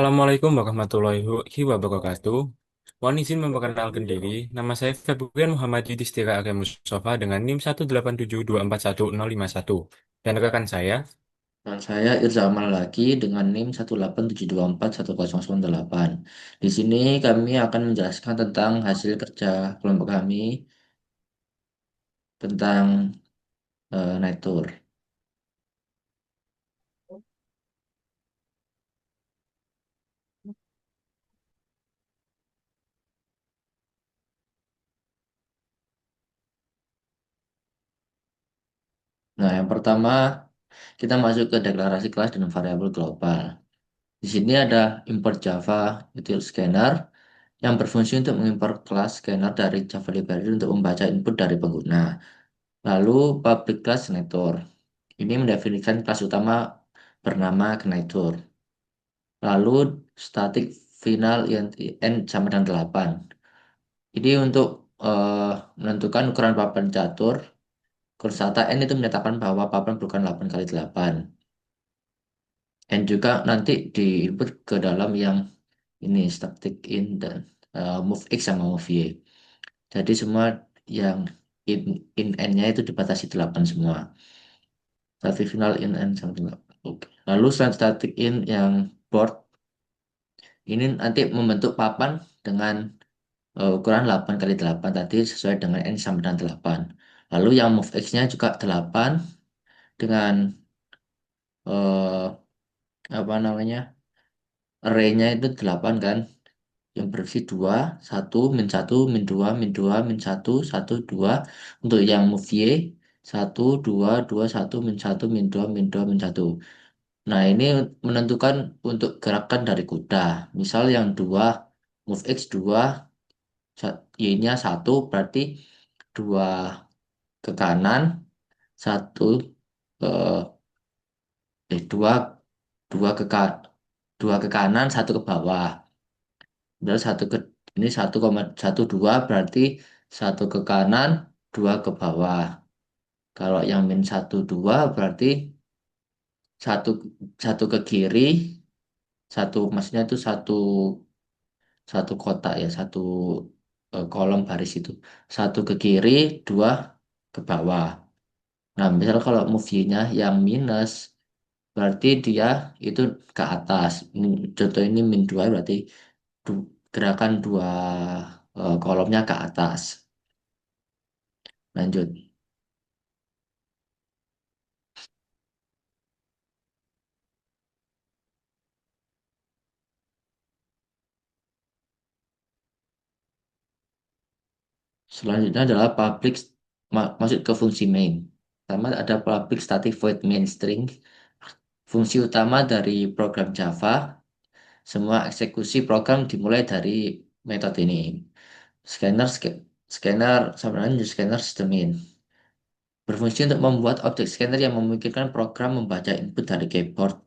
Assalamualaikum warahmatullahi wabarakatuh. Mohon izin memperkenalkan diri. Nama saya Febrian Muhammad Yudhistira Arya Mustafa dengan NIM 187241051. Dan rekan saya, Dan saya Irza Amal lagi dengan NIM 187241008. Di sini kami akan menjelaskan tentang hasil kerja kelompok kami tentang night tour. Nah, yang pertama kita masuk ke deklarasi kelas dan variabel global. Di sini ada import Java util scanner yang berfungsi untuk mengimport kelas scanner dari Java Library untuk membaca input dari pengguna. Lalu public class Knightor. Ini mendefinisikan kelas utama bernama Knightor. Lalu static final n sama dengan 8. Jadi untuk eh, menentukan ukuran papan catur, kursata n itu menyatakan bahwa papan bukan 8 kali 8. Dan juga nanti di input ke dalam yang ini static in dan move x sama move y. Jadi semua yang in, n-nya itu dibatasi 8 semua. Static final in n sama dengan 8. Oke. Lalu selain static in yang board ini nanti membentuk papan dengan ukuran 8 kali 8 tadi sesuai dengan N sama dengan 8. Lalu yang move X-nya juga 8 dengan eh, apa namanya? Array-nya itu 8 kan. Yang berisi 2 1 min 1 min 2 min 2 min 1 1 2. Untuk yang move Y, 1 2 2 1 min 1 min 2 min 2 min 1. Nah, ini menentukan untuk gerakan dari kuda. Misal yang 2 move X 2 Y-nya 1 berarti 2 ke kanan, satu eh, dua dua dua ke kanan, satu ke bawah. Dan satu ke ini 1,12 berarti satu ke kanan, dua ke bawah. Kalau yang min 12 berarti satu satu ke kiri, satu maksudnya itu satu satu kotak ya, satu kolom baris itu. Satu ke kiri, dua ke bawah. Nah, misal kalau movie-nya yang minus, berarti dia itu ke atas. Contoh ini min 2 berarti gerakan dua kolomnya ke atas. Lanjut. Selanjutnya adalah public, masuk ke fungsi main. Pertama ada public static void main string. Fungsi utama dari program Java, semua eksekusi program dimulai dari metode ini. Scanner, scanner sama dengan scanner system in. Berfungsi untuk membuat objek scanner yang memungkinkan program membaca input dari keyboard.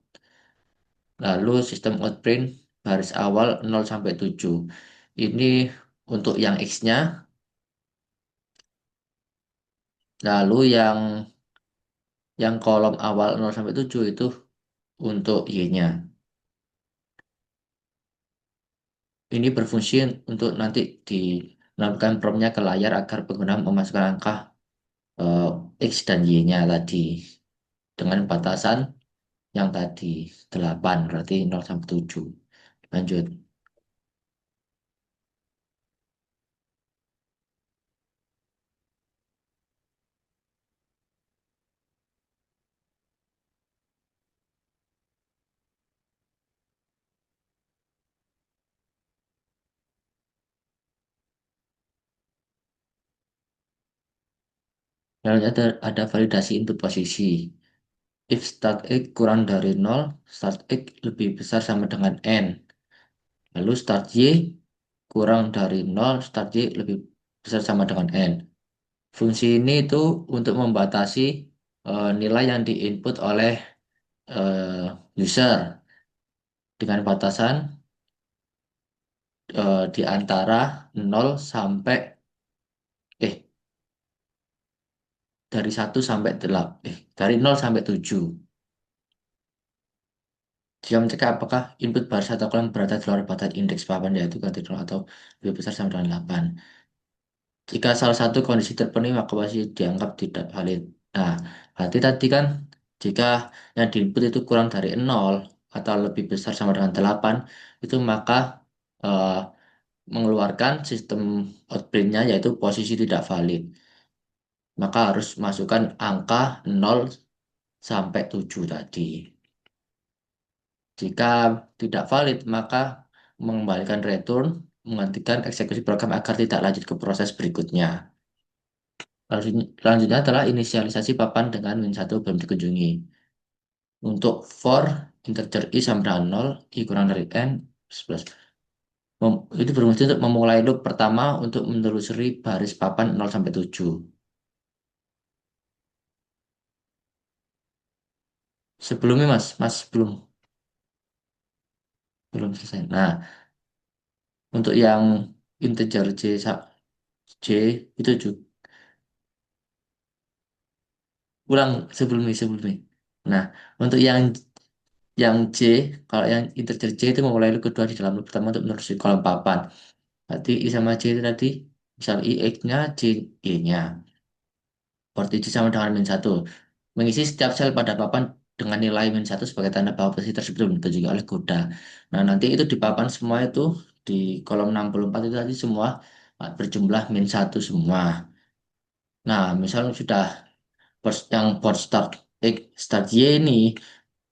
Lalu sistem out print baris awal 0 sampai 7. Ini untuk yang X-nya. Lalu yang kolom awal 0 sampai 7 itu untuk Y-nya. Ini berfungsi untuk nanti melakukan promptnya ke layar agar pengguna memasukkan angka eh, X dan Y-nya tadi dengan batasan yang tadi 8 berarti 0 sampai 7. Lanjut. Lalu ada validasi input posisi. If start X kurang dari 0, start X lebih besar sama dengan N. Lalu start Y kurang dari 0, start Y lebih besar sama dengan N. Fungsi ini itu untuk membatasi nilai yang diinput oleh user dengan batasan di antara 0 sampai eh dari 1 sampai 8 dari 0 sampai 7. Jika mencegah apakah input baris atau kolom berada di luar batas indeks papan yaitu ganti 0 atau lebih besar sama dengan 8. Jika salah satu kondisi terpenuhi maka masih dianggap tidak valid. Nah, berarti tadi kan jika yang di input itu kurang dari 0 atau lebih besar sama dengan 8 itu maka eh, mengeluarkan sistem outprintnya yaitu posisi tidak valid. Maka harus masukkan angka 0 sampai 7 tadi. Jika tidak valid, maka mengembalikan return, menghentikan eksekusi program agar tidak lanjut ke proses berikutnya. Selanjutnya adalah inisialisasi papan dengan min 1 belum dikunjungi. Untuk for integer i sama dengan 0, i kurang dari n, 11. Itu berfungsi untuk memulai loop pertama untuk menelusuri baris papan 0 sampai 7. Sebelumnya mas belum selesai. Nah, untuk yang integer J itu juga ulang sebelum ini. Nah, untuk yang J, kalau yang integer J itu memulai loop kedua di dalam loop pertama untuk menelusuri kolom papan. Berarti I sama J itu tadi, misal I X-nya, J Y-nya. Berarti J sama dengan min 1. Mengisi setiap sel pada papan dengan nilai min 1 sebagai tanda bahwa posisi tersebut belum ditunjukkan oleh kuda. Nah, nanti itu di papan semua itu, di kolom 64 itu tadi semua berjumlah min 1 semua. Nah, misal sudah yang board start X start Y ini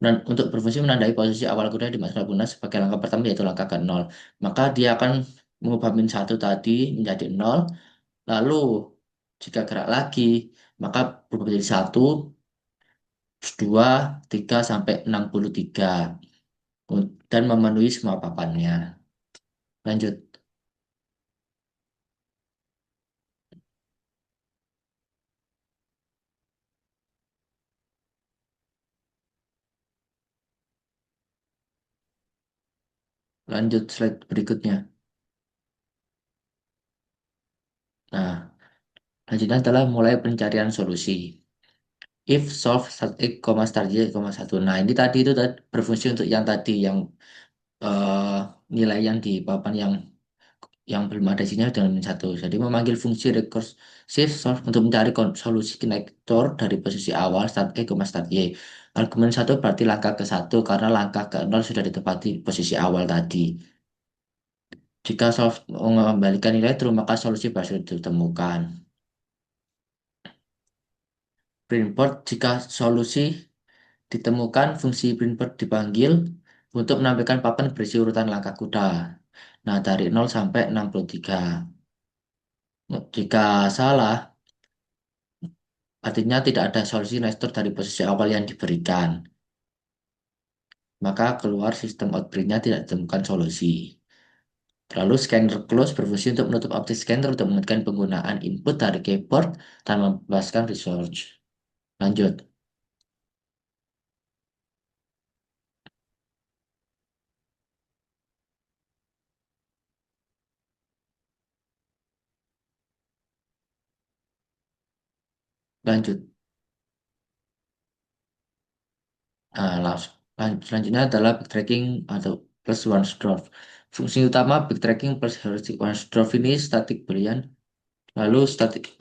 dan untuk berfungsi menandai posisi awal kuda di masa guna sebagai langkah pertama yaitu langkah ke 0. Maka dia akan mengubah min 1 tadi menjadi 0. Lalu jika gerak lagi maka berubah menjadi 1, 2, 3 sampai 63 dan memenuhi semua papannya. Lanjut, lanjut slide berikutnya. Nah, lanjutnya adalah mulai pencarian solusi. If solve start X, start Y, 1. Nah, ini tadi itu berfungsi untuk yang tadi yang eh, nilai yang di papan yang belum ada isinya dengan min 1. Jadi memanggil fungsi recursive solve untuk mencari solusi konektor dari posisi awal start E, start Y. Argumen 1 berarti langkah ke 1 karena langkah ke 0 sudah ditempati posisi awal tadi. Jika solve mengembalikan nilai true maka solusi berhasil ditemukan. Printboard jika solusi ditemukan fungsi printboard dipanggil untuk menampilkan papan berisi urutan langkah kuda. Nah, dari 0 sampai 63. Jika salah, artinya tidak ada solusi nestor dari posisi awal yang diberikan. Maka keluar sistem outprintnya tidak ditemukan solusi. Lalu scanner close berfungsi untuk menutup objek scanner untuk menghentikan penggunaan input dari keyboard dan membebaskan resource. Lanjut, lanjut. Nah, selanjutnya adalah backtracking atau plus one drop. Fungsi utama backtracking plus heuristic one drop ini static boolean. Lalu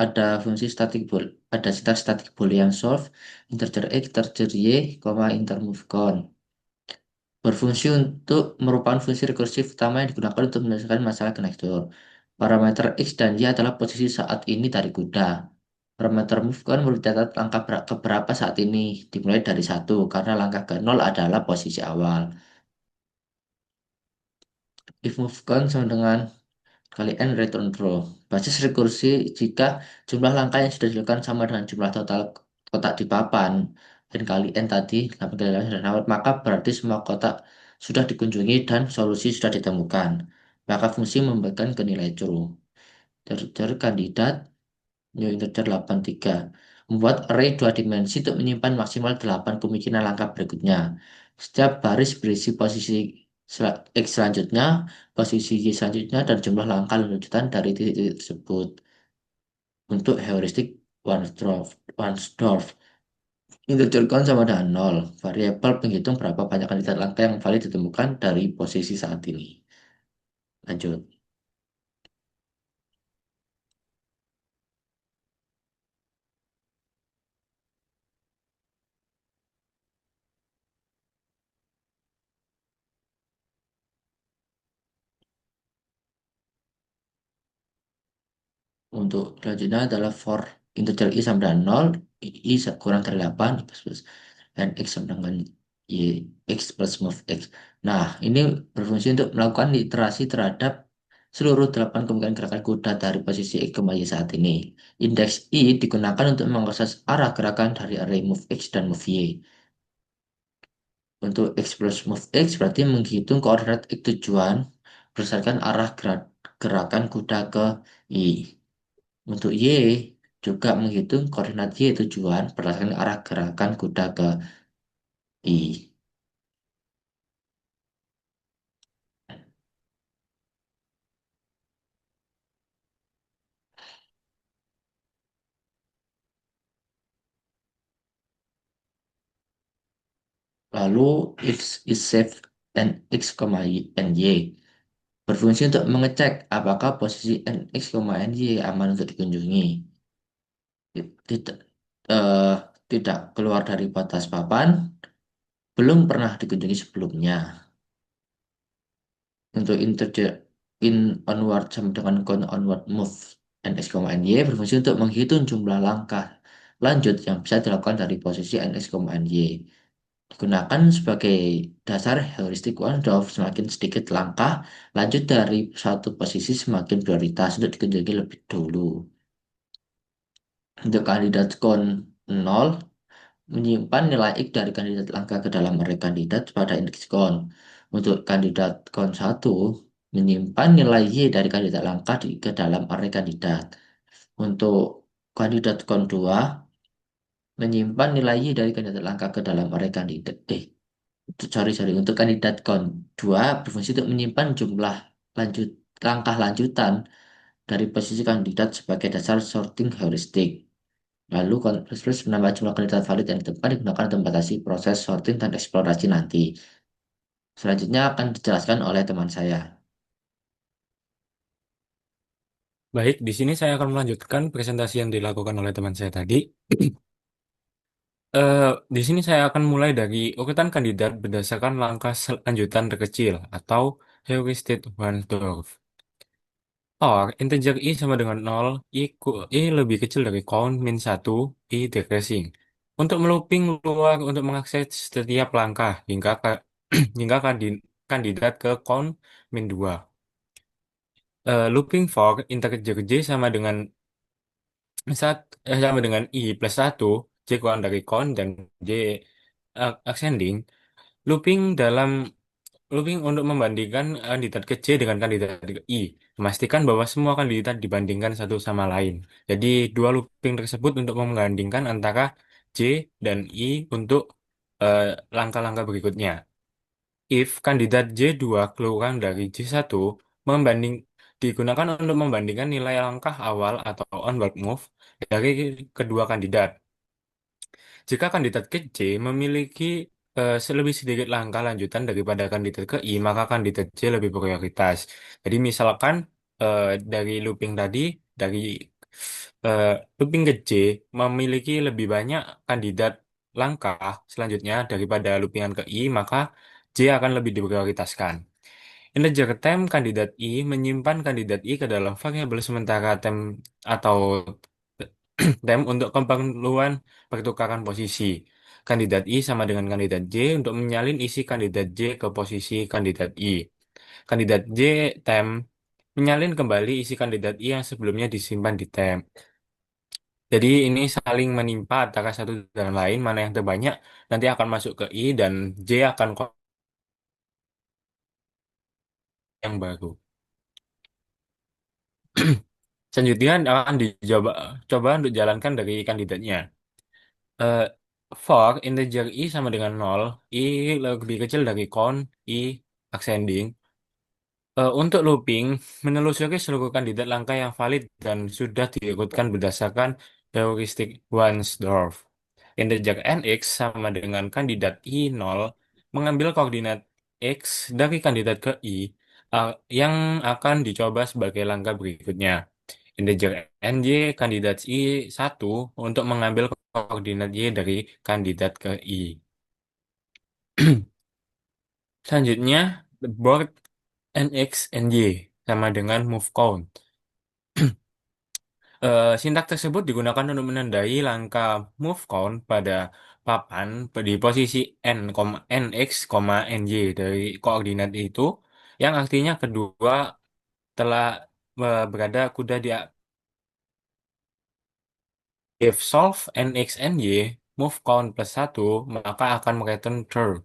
ada fungsi static bool, ada sintaks static boolean solve, integer x, integer y, intermove count. Berfungsi untuk merupakan fungsi rekursif utama yang digunakan untuk menyelesaikan masalah konektor. Parameter x dan y adalah posisi saat ini dari kuda. Parameter move count mencatat langkah keberapa saat ini, dimulai dari 1, karena langkah ke 0 adalah posisi awal. If move count sama dengan kali n return row. Basis rekursi jika jumlah langkah yang sudah dilakukan sama dengan jumlah total kotak di papan n kali n tadi 8 kali 8 sudah dapat, maka berarti semua kotak sudah dikunjungi dan solusi sudah ditemukan. Maka fungsi memberikan ke nilai true. Integer kandidat new integer 83 membuat array dua dimensi untuk menyimpan maksimal 8 kemungkinan langkah berikutnya. Setiap baris berisi posisi X selanjutnya, posisi Y selanjutnya, dan jumlah langkah lanjutan dari titik-titik tersebut untuk heuristik Warnsdorf. Integer count sama dengan nol. Variabel penghitung berapa banyak kandidat langka yang valid ditemukan dari posisi saat ini. Lanjut. Untuk selanjutnya adalah for integer i sama dengan nol, i kurang dari 8, plus, dan x sama dengan y, x plus move x. Nah, ini berfungsi untuk melakukan iterasi terhadap seluruh 8 kemungkinan gerakan kuda dari posisi x, y saat ini. Indeks i digunakan untuk mengakses arah gerakan dari array move x dan move y. Untuk x plus move x berarti menghitung koordinat x tujuan berdasarkan arah gerakan kuda ke i. Untuk Y juga menghitung koordinat Y tujuan berdasarkan arah gerakan kuda ke I. Lalu X is safe and X, Y, and Y berfungsi untuk mengecek apakah posisi N, X, N, Y aman untuk dikunjungi. Tidak, eh, tidak keluar dari batas papan, belum pernah dikunjungi sebelumnya. Untuk integer in onward sama dengan count onward move n x, n y berfungsi untuk menghitung jumlah langkah lanjut yang bisa dilakukan dari posisi n x, n y. Digunakan sebagai dasar heuristik Waldorf, semakin sedikit langkah lanjut dari suatu posisi semakin prioritas untuk dikunjungi lebih dulu. Untuk kandidat kon 0 menyimpan nilai X dari kandidat langkah ke dalam array kandidat pada indeks count. Untuk kandidat count 1 menyimpan nilai Y dari kandidat langkah ke dalam array kandidat. Untuk kandidat count 2 menyimpan nilai Y dari kandidat langkah ke dalam array kandidat. Sorry. Untuk kandidat count 2 berfungsi untuk menyimpan jumlah lanjut langkah lanjutan dari posisi kandidat sebagai dasar sorting heuristik. Lalu plus menambah jumlah kandidat valid yang ditemukan digunakan untuk membatasi proses sorting dan eksplorasi nanti. Selanjutnya akan dijelaskan oleh teman saya. Baik, di sini saya akan melanjutkan presentasi yang dilakukan oleh teman saya tadi. Eh, di sini saya akan mulai dari urutan kandidat berdasarkan langkah selanjutan terkecil atau heuristic Waldorf. Or, integer i sama dengan nol, i lebih kecil dari count min 1, i decreasing. Untuk melooping luar untuk mengakses setiap langkah hingga kandidat ke count min 2. Looping for integer j sama dengan i plus 1, j kurang dari count dan j ascending. Looping dalam Looping untuk membandingkan kandidat ke J dengan kandidat ke I. Memastikan bahwa semua kandidat dibandingkan satu sama lain. Jadi dua looping tersebut untuk membandingkan antara J dan I untuk eh, langkah-langkah berikutnya. If kandidat J2 kurang dari J1, membanding digunakan untuk membandingkan nilai langkah awal atau onward move dari kedua kandidat. Jika kandidat ke C memiliki lebih sedikit langkah lanjutan daripada kandidat ke I, maka kandidat C lebih prioritas. Jadi misalkan dari looping tadi, dari eh, looping ke C memiliki lebih banyak kandidat langkah selanjutnya daripada loopingan ke I, maka C akan lebih diprioritaskan. Integer time kandidat I menyimpan kandidat I ke dalam variabel sementara time atau time untuk keperluan pertukaran posisi. Kandidat I sama dengan kandidat J untuk menyalin isi kandidat J ke posisi kandidat I. Kandidat J time menyalin kembali isi kandidat I yang sebelumnya disimpan di temp. Jadi ini saling menimpa antara satu dan lain, mana yang terbanyak nanti akan masuk ke I dan J akan yang baru. Selanjutnya akan dicoba coba untuk jalankan dari kandidatnya. Eh, for integer I sama dengan nol, I lebih kecil dari count, I ascending. Untuk looping, menelusuri seluruh kandidat langkah yang valid dan sudah diikutkan berdasarkan heuristik Wansdorf. Integer nx sama dengan kandidat i 0 mengambil koordinat x dari kandidat ke i yang akan dicoba sebagai langkah berikutnya. Integer nj kandidat i 1 untuk mengambil koordinat y dari kandidat ke i. Selanjutnya, board nx ny sama dengan move count. Sintak tersebut digunakan untuk menandai langkah move count pada papan di posisi nx, ny dari koordinat itu, yang artinya kedua telah berada kuda di if solve nx ny move count plus 1 maka akan mereturn true.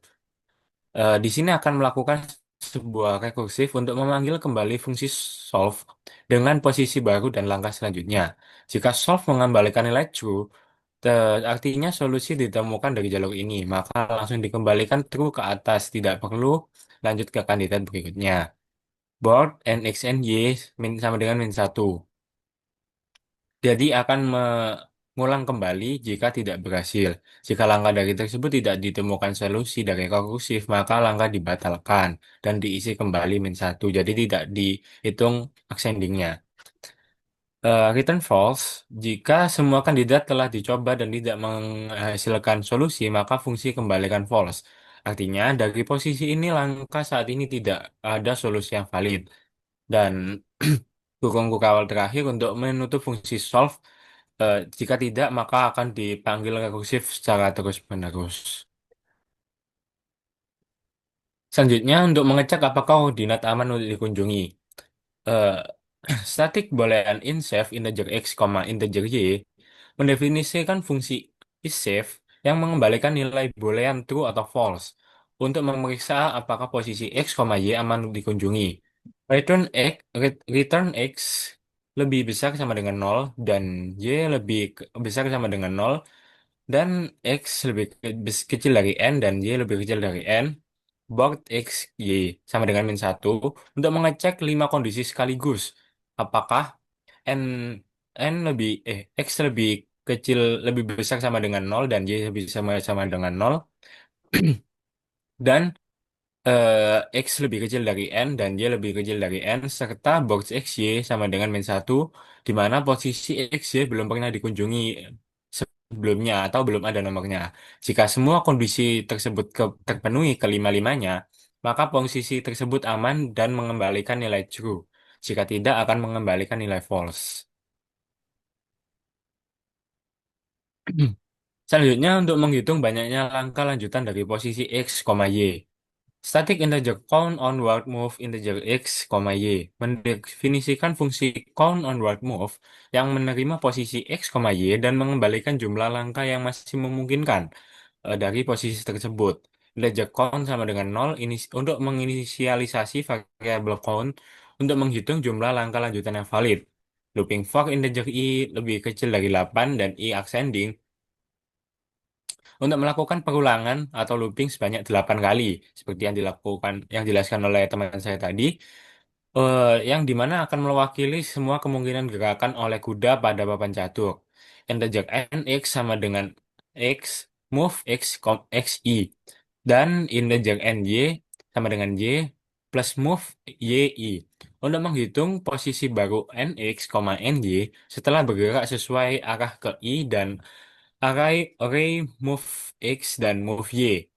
Di sini akan melakukan sebuah rekursif untuk memanggil kembali fungsi solve dengan posisi baru dan langkah selanjutnya. Jika solve mengembalikan nilai true, artinya solusi ditemukan dari jalur ini, maka langsung dikembalikan true ke atas, tidak perlu lanjut ke kandidat berikutnya. Board nx ny sama dengan min 1. Jadi akan mengulang kembali jika tidak berhasil. Jika langkah dari tersebut tidak ditemukan solusi dari rekursif, maka langkah dibatalkan dan diisi kembali min 1. Jadi tidak dihitung ascendingnya. Return false, jika semua kandidat telah dicoba dan tidak menghasilkan solusi, maka fungsi kembalikan false. Artinya, dari posisi ini langkah saat ini tidak ada solusi yang valid. Dan kurung kawal terakhir untuk menutup fungsi solve. Jika tidak, maka akan dipanggil rekursif secara terus-menerus. Selanjutnya, untuk mengecek apakah koordinat aman untuk dikunjungi. Eh, Static boolean inSafe integer x, integer y mendefinisikan fungsi isSafe yang mengembalikan nilai boolean true atau false untuk memeriksa apakah posisi x, y aman untuk dikunjungi. Return x lebih besar sama dengan nol dan y lebih besar sama dengan nol dan x lebih kecil dari n dan y lebih kecil dari n. Board x, y sama dengan min 1 untuk mengecek 5 kondisi sekaligus. Apakah n x lebih kecil lebih besar sama dengan nol dan y lebih sama dengan nol dan X lebih kecil dari N dan Y lebih kecil dari N, serta box X Y sama dengan min 1, di mana posisi X Y belum pernah dikunjungi sebelumnya atau belum ada nomornya. Jika semua kondisi tersebut terpenuhi kelima-limanya, maka posisi tersebut aman dan mengembalikan nilai true. Jika tidak, akan mengembalikan nilai false. Selanjutnya, untuk menghitung banyaknya langkah lanjutan dari posisi X, Y. Static integer count onward move integer x, y mendefinisikan fungsi count onward move yang menerima posisi x, y dan mengembalikan jumlah langkah yang masih memungkinkan dari posisi tersebut. Integer count sama dengan 0 untuk menginisialisasi variabel count untuk menghitung jumlah langkah lanjutan yang valid. Looping for integer i lebih kecil dari 8 dan i ascending untuk melakukan perulangan atau looping sebanyak 8 kali, seperti yang dijelaskan oleh teman saya tadi, yang dimana akan mewakili semua kemungkinan gerakan oleh kuda pada papan catur. Integer nx sama dengan x, move x, xi, dan integer ny sama dengan y plus move yi. Untuk menghitung posisi baru nx, ny setelah bergerak sesuai arah ke i dan array move x dan move y.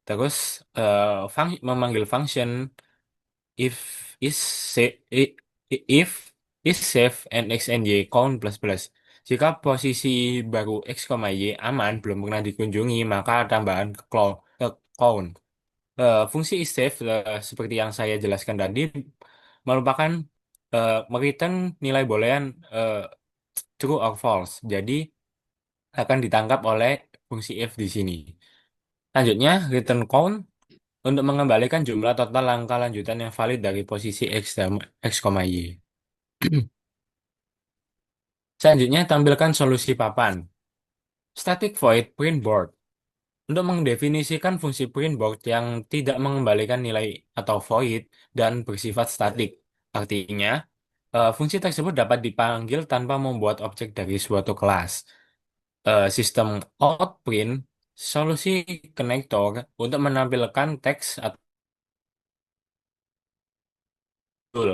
Terus memanggil function if if is safe and x and y count plus plus. Jika posisi baru x, y aman belum pernah dikunjungi, maka tambahan ke count. Fungsi is safe seperti yang saya jelaskan tadi merupakan mereturn nilai boolean eh, true or false. Jadi akan ditangkap oleh fungsi if di sini. Selanjutnya, return count untuk mengembalikan jumlah total langkah lanjutan yang valid dari posisi X dan X, Y. Selanjutnya, tampilkan solusi papan. Static void print board. Untuk mendefinisikan fungsi print board yang tidak mengembalikan nilai atau void dan bersifat statik. Artinya, fungsi tersebut dapat dipanggil tanpa membuat objek dari suatu kelas. sistem outprint solusi konektor untuk menampilkan teks atau tool.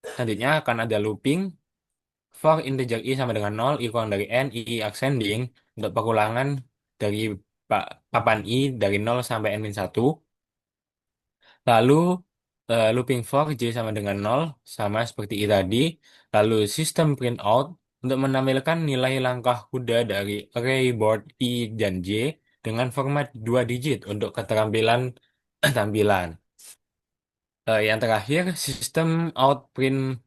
Selanjutnya akan ada looping for integer i sama dengan 0 i kurang dari n i ascending untuk pengulangan dari papan i dari 0 sampai n-1. Lalu looping for j sama dengan 0 sama seperti i tadi. Lalu sistem print out untuk menampilkan nilai langkah kuda dari array board i dan j dengan format 2 digit untuk keterampilan tampilan. Yang terakhir, sistem out print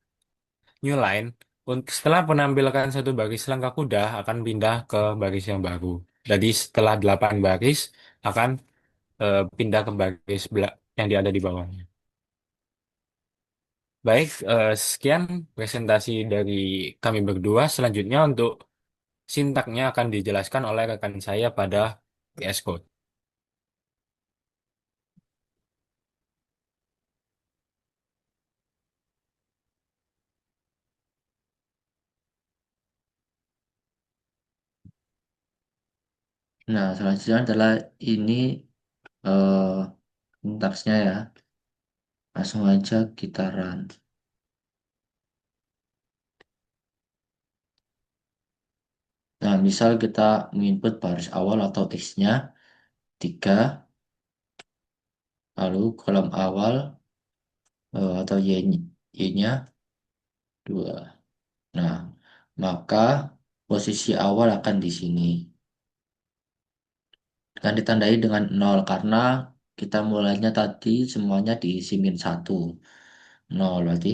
new line. Setelah menampilkan satu baris langkah kuda akan pindah ke baris yang baru. Jadi setelah 8 baris akan pindah ke baris yang ada di bawahnya. Baik, sekian presentasi dari kami berdua. Selanjutnya untuk sintaknya akan dijelaskan oleh rekan saya pada VS Code. Nah, selanjutnya adalah ini eh sintaksnya ya. Langsung aja kita run. Nah, misal kita menginput baris awal atau X-nya 3, lalu kolom awal atau Y-nya 2. Nah, maka posisi awal akan di sini. Akan ditandai dengan 0 karena kita mulainya tadi semuanya diisi -1. 0 berarti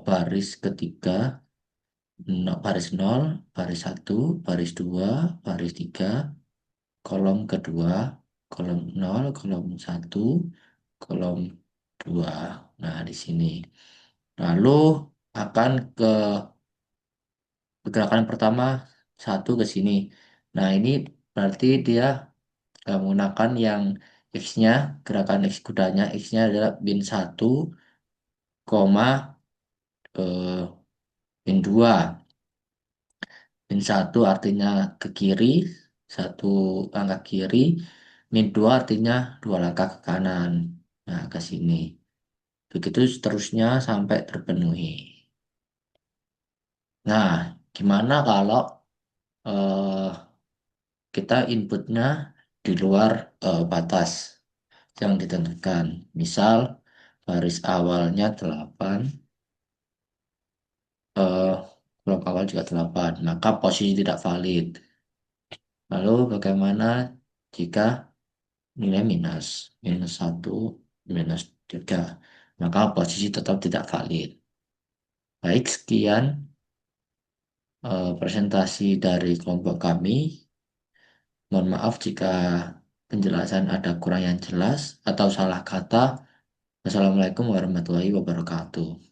baris ketiga, baris 0, baris 1, baris 2, baris 3, kolom kedua, kolom 0, kolom 1, kolom 2. Nah, di sini. Lalu akan ke gerakan pertama 1 ke sini. Nah, ini berarti dia menggunakan yang X-nya, gerakan X kudanya, X-nya adalah bin 1, eh, bin 2. Min 1 artinya ke kiri, satu langkah kiri. Min 2 artinya dua langkah ke kanan. Nah, ke sini. Begitu seterusnya sampai terpenuhi. Nah, gimana kalau eh, kita inputnya di luar batas yang ditentukan? Misal, baris awalnya 8, eh, blok awal juga 8, maka posisi tidak valid. Lalu bagaimana jika nilai minus 1, -3, maka posisi tetap tidak valid. Baik, sekian presentasi dari kelompok kami. Mohon maaf jika penjelasan ada kurang yang jelas atau salah kata. Wassalamualaikum warahmatullahi wabarakatuh.